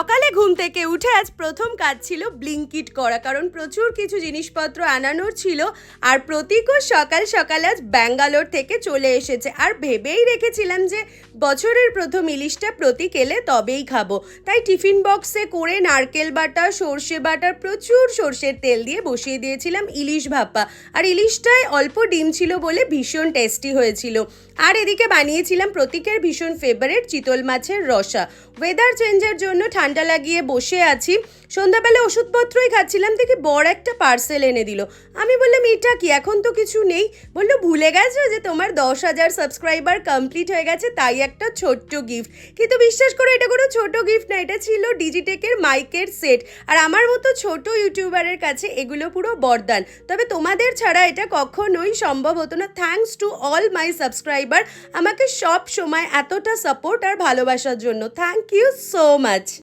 সকালে ঘুম থেকে উঠে আজ প্রথম কাজ ছিল ব্লিঙ্কিট করা, কারণ প্রচুর কিছু জিনিসপত্র আনানোর ছিল। আর প্রতীকও সকাল সকাল আজ ব্যাঙ্গালোর থেকে চলে এসেছে, আর ভেবেই রেখেছিলাম যে বছরের প্রথম ইলিশটা প্রতীক এলে তবেই খাবো। তাই টিফিন বক্সে করে নারকেল বাটা, সর্ষে বাটা, প্রচুর সর্ষের তেল দিয়ে বসিয়ে দিয়েছিলাম ইলিশ ভাপা। আর ইলিশটায় অল্প ডিম ছিল বলে ভীষণ টেস্টি হয়েছিল। আর এদিকে বানিয়েছিলাম প্রতীকের ভীষণ ফেভারিট চিতল মাছের রসা। ওয়েদার চেঞ্জের জন্য ঠান্ডা লাগিয়ে বসে আছি, সন্ধ্যাবেলা ওষুধপত্রই খাচ্ছিলাম, দেখি বড় একটা পার্সেল এনে দিল। আমি বললাম এটা কি, এখন তো কিছু নেই। বললো ভুলে গেছো যে তোমার 10,000 সাবস্ক্রাইবার কমপ্লিট হয়ে গেছে, তাই একটা ছোট্ট গিফট। কিন্তু বিশ্বাস করো এটা কোনো ছোট গিফট না, এটা ছিল ডিজিটেকের মাইকের সেট। আর আমার মতো ছোট ইউটিউবারের কাছে এগুলো পুরো বরদান, তবে তোমাদের ছাড়া এটা কখনোই সম্ভব হতো না। Thanks to all my subscriber, আমাকে সব সময় এতটা সাপোর্ট আর ভালোবাসার জন্য। Thank you so much.